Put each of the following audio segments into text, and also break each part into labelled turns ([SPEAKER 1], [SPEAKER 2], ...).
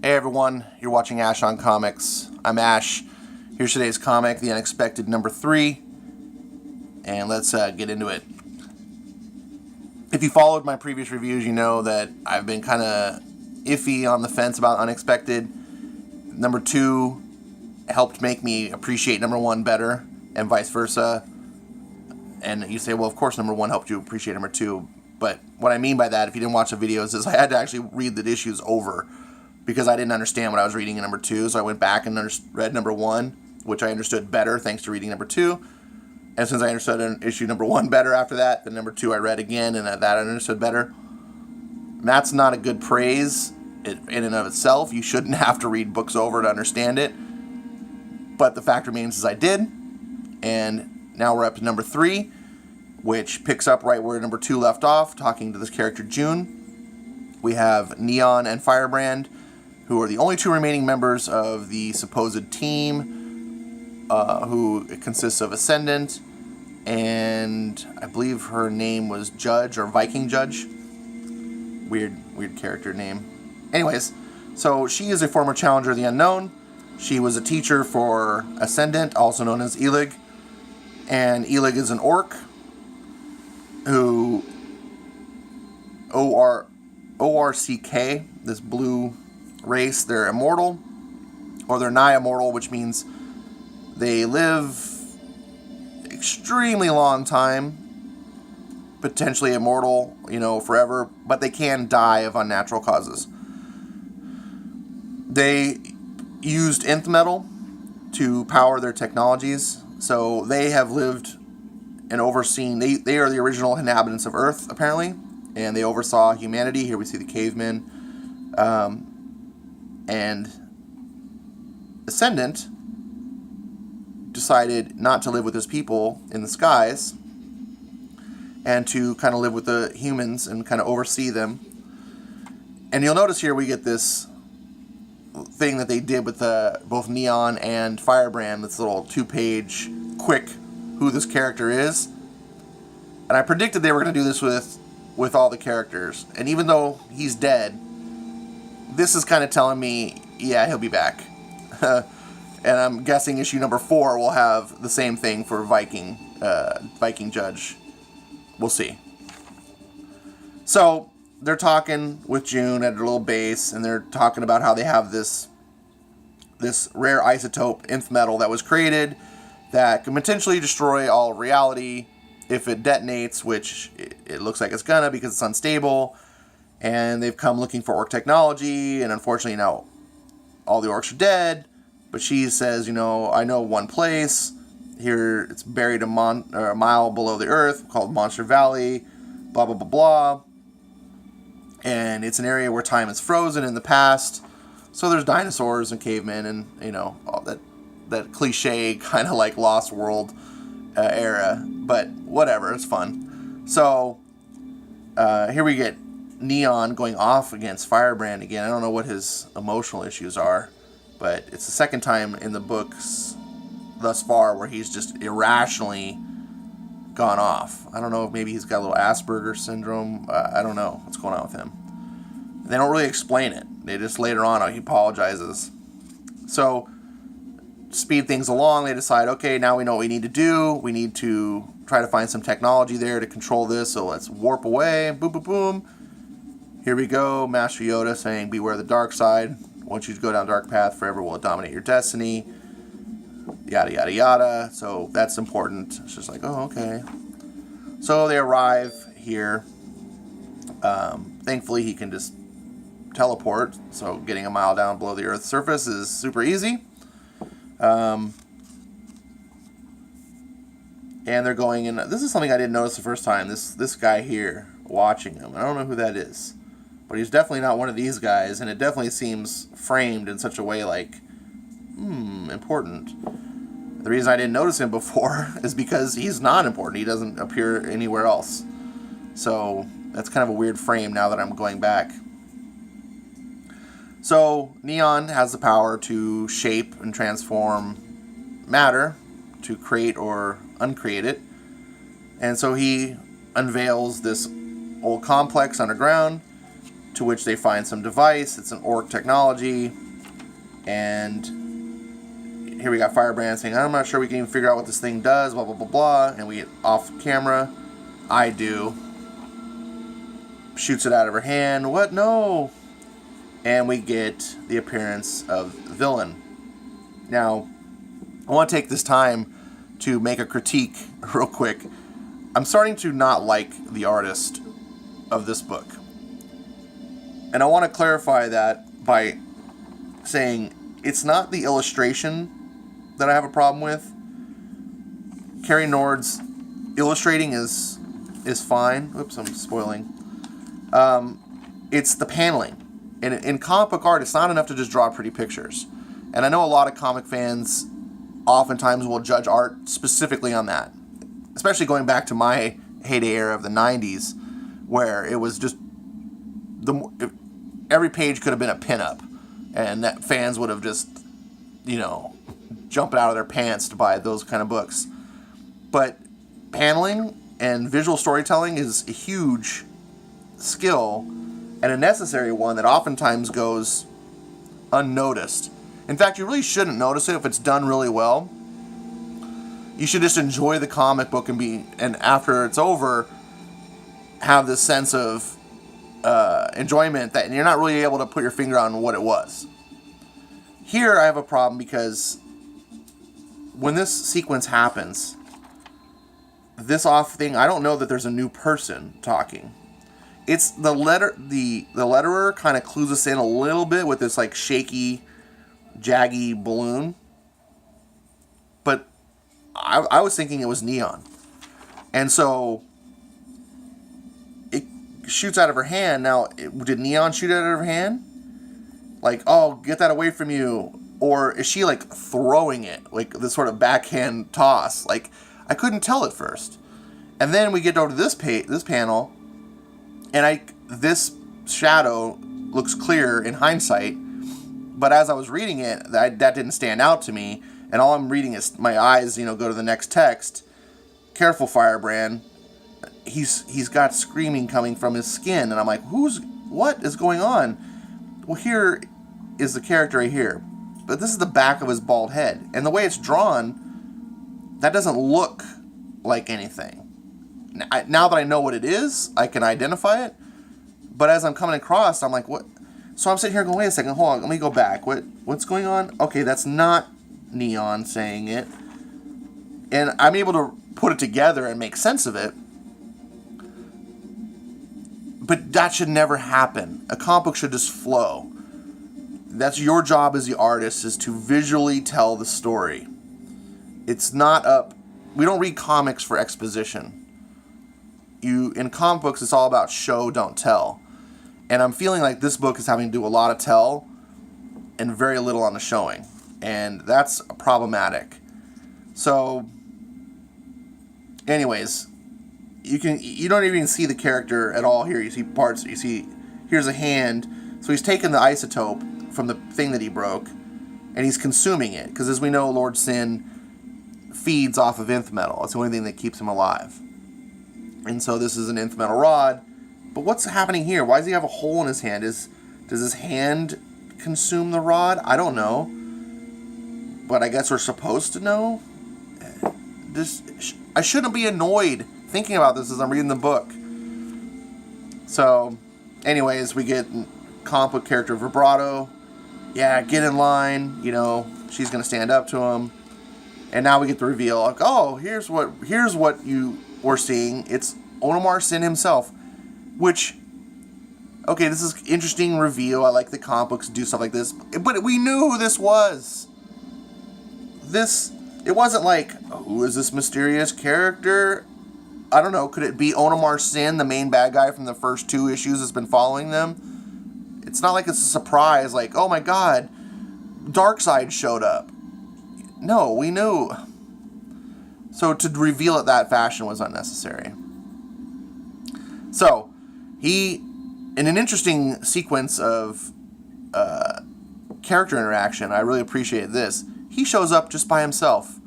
[SPEAKER 1] Hey everyone, you're watching Ash on Comics. I'm Ash. Here's today's comic, The Unexpected number 3, and let's get into it. If you followed my previous reviews, you know that I've been kind of iffy on the fence about Unexpected. Number 2 helped make me appreciate number 1 better, and vice versa. And you say, well, of course number 1 helped you appreciate number 2. But what I mean by that, if you didn't watch the videos, is I had to actually read the issues over because I didn't understand what I was reading in number 2. So I went back and read number 1, which I understood better thanks to reading number 2. And since I understood issue number 1 better after that, then number 2 I read again, and that I understood better. And that's not a good praise in and of itself. You shouldn't have to read books over to understand it. But the fact remains is I did. And now we're up to number 3, which picks up right where number 2 left off, talking to this character June. We have Neon and Firebrand, who are the only 2 remaining members of the supposed team, who consists of Ascendant, and I believe her name was Judge, or Viking Judge. Weird character name. Anyways, so she is a former challenger of the Unknown. She was a teacher for Ascendant, also known as Elig. And Elig is an orc who ORCK, this blue race, they're immortal, or they're nigh immortal, which means they live extremely long time, potentially immortal, forever, but they can die of unnatural causes. They used nth metal to power their technologies, so they have lived and overseen, they are the original inhabitants of Earth, apparently, and they oversaw humanity. Here we see the cavemen. And Ascendant decided not to live with his people in the skies and to kind of live with the humans and kind of oversee them. And you'll notice here we get this thing that they did with both Neon and Firebrand, this little 2-page quick who this character is. And I predicted they were going to do this with all the characters. And even though he's dead, this is kind of telling me, yeah, he'll be back. And I'm guessing issue number 4 will have the same thing for Viking Judge. We'll see. So they're talking with June at her little base, and they're talking about how they have this rare isotope, nth metal, that was created that can potentially destroy all reality if it detonates, which it looks like it's gonna because it's unstable. And they've come looking for orc technology, and unfortunately now all the orcs are dead. But she says, I know one place. Here it's buried a mile below the earth called Monster Valley, blah, blah, blah, blah. And it's an area where time is frozen in the past. So there's dinosaurs and cavemen and, all that cliche kind of like Lost World era. But whatever, it's fun. So here we get Neon going off against Firebrand again. I don't know what his emotional issues are, but it's the second time in the books thus far where he's just irrationally gone off. I don't know if maybe he's got a little Asperger's syndrome. I don't know what's going on with him. They don't really explain it. They just later on he apologizes. So to speed things along, they decide, okay, now we know what we need to do. We need to try to find some technology there to control this, so let's warp away. Boom, boom, boom. Here we go, Master Yoda saying, beware the dark side. Once you go down dark path, forever will dominate your destiny. Yada, yada, yada. So that's important. It's just like, oh, okay. So they arrive here. Thankfully, he can just teleport. So getting a mile down below the Earth's surface is super easy. And they're going in. This is something I didn't notice the first time. This guy here watching him. I don't know who that is. But he's definitely not one of these guys, and it definitely seems framed in such a way like, important. The reason I didn't notice him before is because he's not important. He doesn't appear anywhere else. So that's kind of a weird frame now that I'm going back. So Neon has the power to shape and transform matter, to create or uncreate it. And so he unveils this old complex underground to which they find some device. It's an orc technology. And here we got Firebrand saying, I'm not sure we can even figure out what this thing does, blah, blah, blah, blah. And we get off camera. I do. Shoots it out of her hand. What? No. And we get the appearance of the villain. Now, I want to take this time to make a critique real quick. I'm starting to not like the artist of this book. And I want to clarify that by saying it's not the illustration that I have a problem with. Carrie Nord's illustrating is fine. Oops, I'm spoiling. It's the paneling. And in comic book art, it's not enough to just draw pretty pictures. And I know a lot of comic fans oftentimes will judge art specifically on that. Especially going back to my heyday era of the 90s, where it was just every page could have been a pinup. And that fans would have just, jumped out of their pants to buy those kind of books. But paneling and visual storytelling is a huge skill and a necessary one that oftentimes goes unnoticed. In fact, you really shouldn't notice it if it's done really well. You should just enjoy the comic book and after it's over, have this sense of enjoyment that you're not really able to put your finger on what it was. Here I have a problem because when this sequence happens, this off thing, I don't know that there's a new person talking. It's the letterer kind of clues us in a little bit with this like shaky, jaggy balloon. But I was thinking it was Neon. And so it shoots out of her hand. Now, did Neon shoot out of her hand? Like, oh, get that away from you. Or is she like throwing it? Like this sort of backhand toss. Like, I couldn't tell at first. And then we get over to this panel. And this shadow looks clear in hindsight, but as I was reading it, that didn't stand out to me. And all I'm reading is my eyes, go to the next text. Careful, Firebrand. He's got screaming coming from his skin, and I'm like, what is going on? Well, here is the character right here, but this is the back of his bald head, and the way it's drawn, that doesn't look like anything. Now that I know what it is, I can identify it. But as I'm coming across, I'm like, what? So I'm sitting here going, wait a second, hold on, let me go back. What's going on? Okay, that's not Neon saying it. And I'm able to put it together and make sense of it. But that should never happen. A comic book should just flow. That's your job as the artist, is to visually tell the story. It's not we don't read comics for exposition. In comic books, it's all about show, don't tell. And I'm feeling like this book is having to do a lot of tell and very little on the showing. And that's problematic. So, anyways, you don't even see the character at all here. You see parts, here's a hand. So he's taken the isotope from the thing that he broke, and he's consuming it. Because as we know, Lord Sin feeds off of nth metal. It's the only thing that keeps him alive. And so this is an nth metal rod. But what's happening here? Why does he have a hole in his hand? Does his hand consume the rod? I don't know. But I guess we're supposed to know. I shouldn't be annoyed thinking about this as I'm reading the book. So, anyways, we get comic book character Vibrato. Yeah, get in line. She's going to stand up to him. And now we get the reveal. Like, oh, here's what you were seeing. It's Onimar Sin himself. Which, okay, this is interesting reveal. I like the comic books do stuff like this. But we knew who this was. It wasn't like, who is this mysterious character? I don't know. Could it be Onimar Sin, the main bad guy from the first 2 issues that's been following them? It's not like it's a surprise, like, oh my god, Darkseid showed up. No, we knew. So to reveal it that fashion was unnecessary. So, in an interesting sequence of character interaction, I really appreciated this. He shows up just by himself.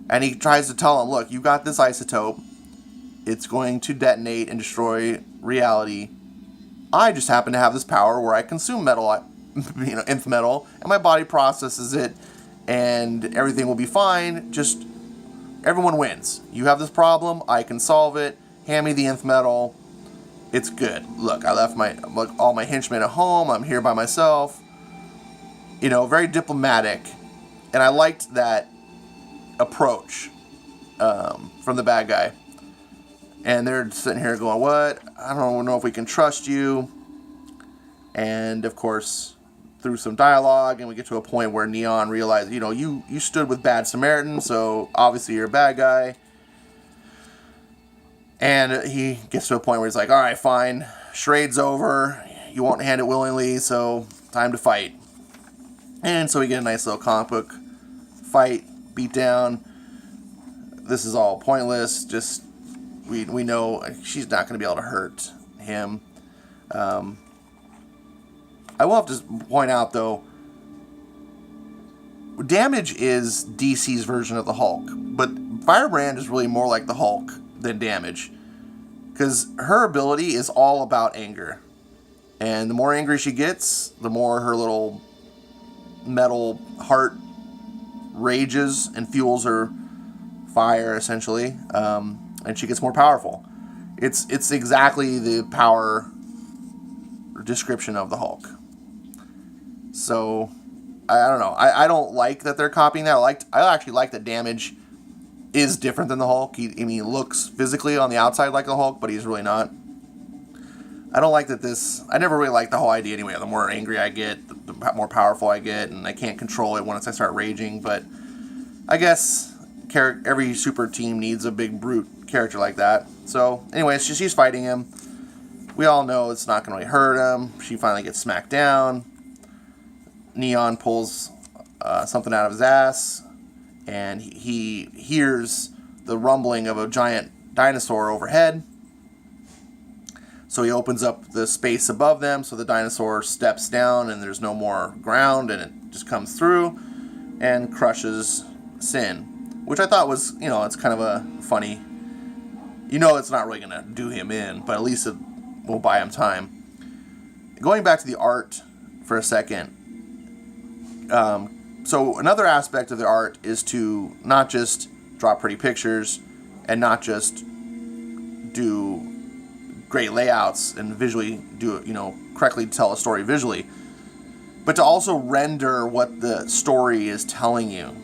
[SPEAKER 1] And he tries to tell him, look, you got this isotope. It's going to detonate and destroy reality. I just happen to have this power where I consume metal, nth metal, and my body processes it, and everything will be fine. Just everyone wins. You have this problem, I can solve it. Hand me the nth metal. It's good. Look, I left all my henchmen at home. I'm here by myself. Very diplomatic, and I liked that approach from the bad guy. And they're sitting here going, what? I don't know if we can trust you. And, of course, through some dialogue, and we get to a point where Neon realizes, you stood with Bad Samaritan, so obviously you're a bad guy. And he gets to a point where he's like, all right, fine. Charade's over. You won't hand it willingly, so time to fight. And so we get a nice little comic book fight, beat down. This is all pointless. Just we know she's not going to be able to hurt him. I will have to point out, though, Damage is DC's version of the Hulk, but Firebrand is really more like the Hulk than Damage, because her ability is all about anger. And the more angry she gets, the more her little metal heart rages and fuels her fire, essentially. And she gets more powerful. It's exactly the power description of the Hulk. So, I don't know. I don't like that they're copying that. I actually like that Damage is different than the Hulk. He looks physically on the outside like the Hulk, but he's really not. I don't like that I never really liked the whole idea anyway. The more angry I get, the more powerful I get, and I can't control it once I start raging. But I guess every super team needs a big brute character like that. So, anyway, she's fighting him. We all know it's not going to really hurt him. She finally gets smacked down. Neon pulls something out of his ass, and he hears the rumbling of a giant dinosaur overhead. So he opens up the space above them, so the dinosaur steps down, and there's no more ground, and it just comes through and crushes Sin, which I thought was, it's kind of a funny. It's not really going to do him in, but at least it will buy him time. Going back to the art for a second. So another aspect of the art is to not just draw pretty pictures and not just do great layouts and visually do correctly tell a story visually, but to also render what the story is telling you.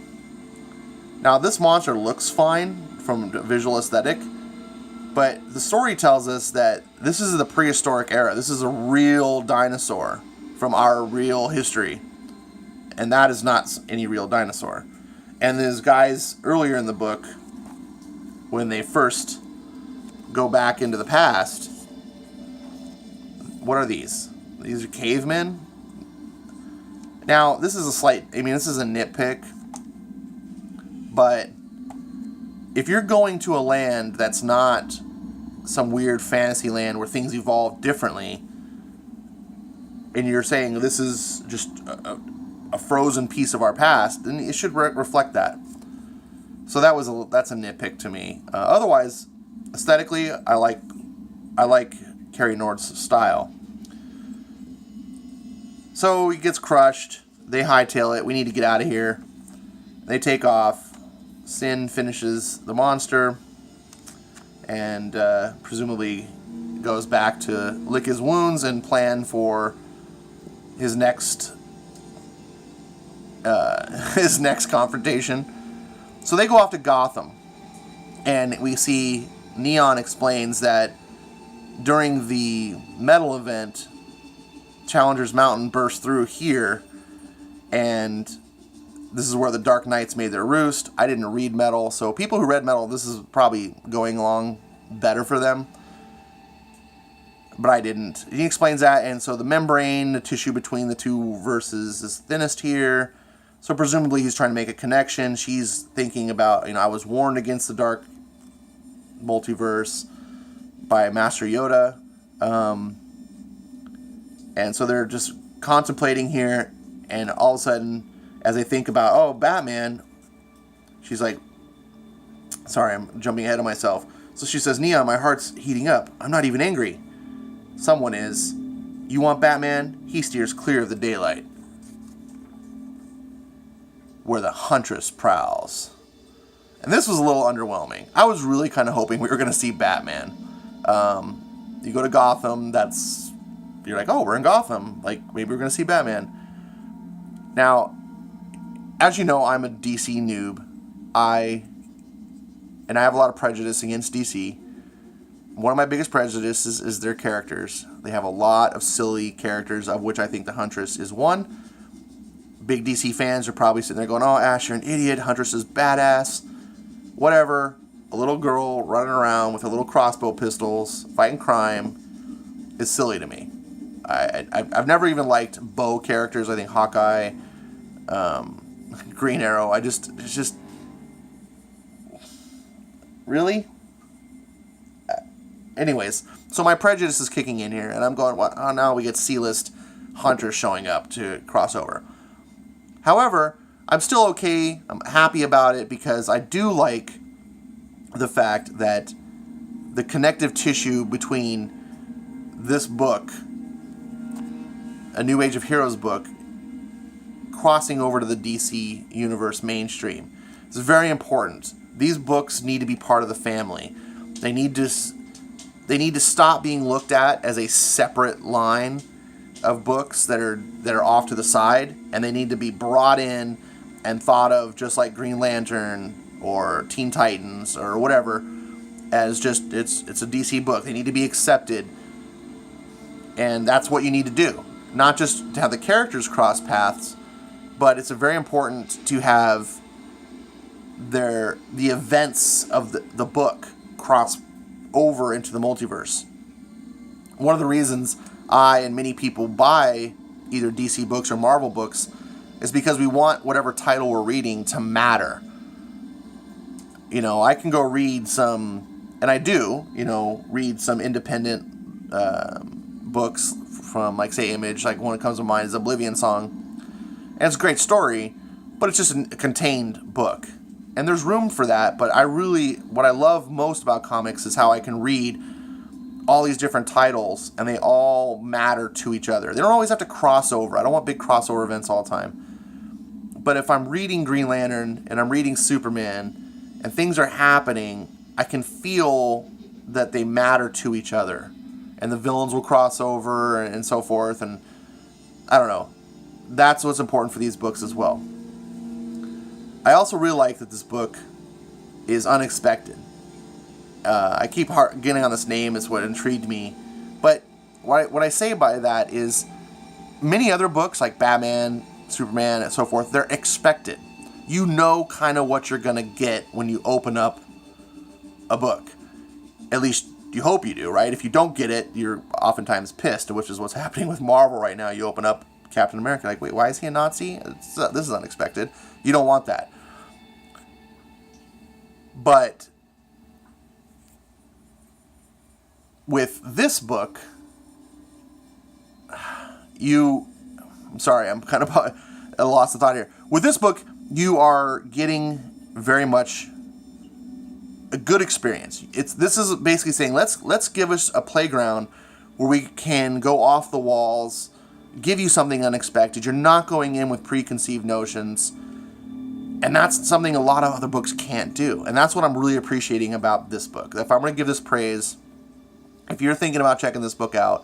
[SPEAKER 1] Now, this monster looks fine from the visual aesthetic, but the story tells us that this is the prehistoric era. This is a real dinosaur from our real history, and that is not any real dinosaur. And these guys earlier in the book, when they first go back into the past, what are these? These are cavemen? Now, this is this is a nitpick, but if you're going to a land that's not some weird fantasy land where things evolve differently, and you're saying this is just a frozen piece of our past, then it should reflect that. So that's a nitpick to me. Otherwise, aesthetically, I like Cary Nord's style. So he gets crushed. They hightail it. We need to get out of here. They take off. Sin finishes the monster and presumably goes back to lick his wounds and plan for his next confrontation. So they go off to Gotham, and we see Neon explains that during the metal event, Challenger's Mountain burst through here, and this is where the Dark Knights made their roost. I didn't read Metal, so people who read Metal, this is probably going along better for them. But I didn't. He explains that, and so the membrane, the tissue between the two verses, is thinnest here. So presumably he's trying to make a connection. She's thinking about, I was warned against the dark multiverse by Master Yoda. And so they're just contemplating here, and all of a sudden, as they think about, oh, Batman, she's like, sorry, I'm jumping ahead of myself. So she says, Neon, my heart's heating up. I'm not even angry. Someone is. You want Batman? He steers clear of the daylight, where the huntress prowls. And this was a little underwhelming. I was really kind of hoping we were going to see Batman. You go to Gotham, you're like, oh, we're in Gotham. Like, maybe we're going to see Batman. Now, as you know, I'm a DC noob. I have a lot of prejudice against DC. One of my biggest prejudices is their characters. They have a lot of silly characters, of which I think the Huntress is one. Big DC fans are probably sitting there going, oh, Ash, you're an idiot. Huntress is badass. Whatever. A little girl running around with her little crossbow pistols, fighting crime, is silly to me. I've never even liked bow characters. I think Hawkeye, Green Arrow, it's just... Really? Anyways, so my prejudice is kicking in here, and I'm going, what? Oh, now we get C-list hunters showing up to cross over. However, I'm still okay. I'm happy about it because I do like the fact that the connective tissue between this book, A New Age of Heroes book, crossing over to the DC Universe mainstream. It's very important. These books need to be part of the family. They need to stop being looked at as a separate line of books that are off to the side, and they need to be brought in and thought of just like Green Lantern or Teen Titans or whatever, as just it's a DC book. They need to be accepted, and that's what you need to do. Not just to have the characters cross paths, but it's very important to have the events of the book cross over into the multiverse. One of the reasons I and many people buy either DC books or Marvel books is because we want whatever title we're reading to matter. You know, I can go read some, and I do, read some independent books from, like, say, Image. Like, one that comes to mind is Oblivion Song. And it's a great story, but it's just a contained book. And there's room for that, but what I love most about comics is how I can read all these different titles, and they all matter to each other. They don't always have to cross over. I don't want big crossover events all the time. But if I'm reading Green Lantern, and I'm reading Superman, and things are happening, I can feel that they matter to each other. And the villains will cross over, and so forth, and I don't know. That's what's important for these books as well. I also really like that this book is unexpected. I keep getting on this name, is what intrigued me. But what I say by that is many other books like Batman, Superman, and so forth, they're expected. You know kind of what you're going to get when you open up a book. At least you hope you do, right? If you don't get it, you're oftentimes pissed, which is what's happening with Marvel right now. You open up Captain America, like, wait, why is he a Nazi? This is unexpected. You don't want that. But with this book, I'm sorry, I'm kind of at a loss of thought here. With this book, you are getting very much a good experience. This is basically saying, let's give us a playground where we can go off the walls, give you something unexpected. You're not going in with preconceived notions. And that's something a lot of other books can't do. And that's what I'm really appreciating about this book. If I'm going to give this praise, if you're thinking about checking this book out,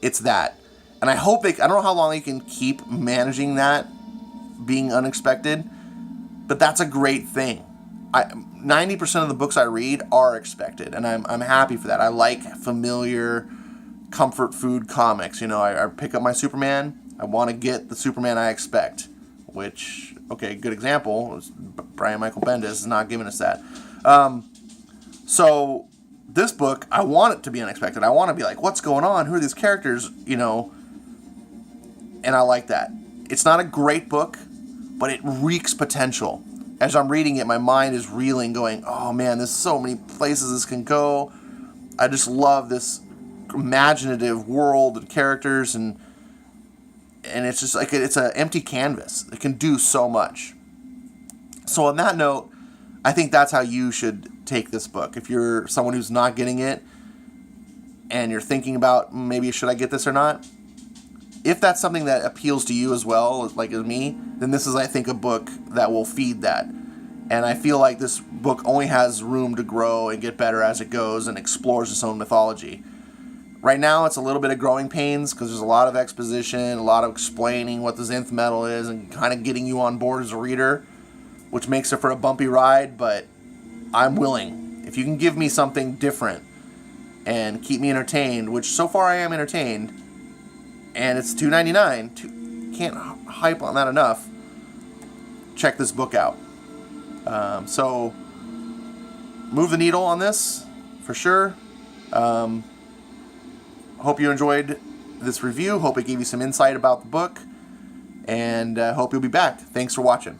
[SPEAKER 1] it's that. And I don't know how long they can keep managing that being unexpected, but that's a great thing. 90% of the books I read are expected, and I'm happy for that. I like familiar comfort food comics. I pick up my Superman. I want to get the Superman I expect, which... Okay, good example. Brian Michael Bendis is not giving us that. So this book, I want it to be unexpected. I want to be like, what's going on? Who are these characters? And I like that. It's not a great book, but it reeks potential. As I'm reading it, my mind is reeling, going, oh man, there's so many places this can go. I just love this imaginative world and characters, and it's just like it's an empty canvas. It can do so much. So on that note, I think that's how you should take this book. If you're someone who's not getting it and you're thinking about maybe should I get this or not, if that's something that appeals to you as well, like as me, then this is, I think, a book that will feed that. And I feel like this book only has room to grow and get better as it goes and explores its own mythology. Right now, it's a little bit of growing pains because there's a lot of exposition, a lot of explaining what the Zinth metal is and kind of getting you on board as a reader, which makes it for a bumpy ride, but I'm willing. If you can give me something different and keep me entertained, which so far I am entertained, and it's $2.99, can't hype on that enough, check this book out. So, move the needle on this, for sure. Hope you enjoyed this review. Hope it gave you some insight about the book. And hope you'll be back. Thanks for watching.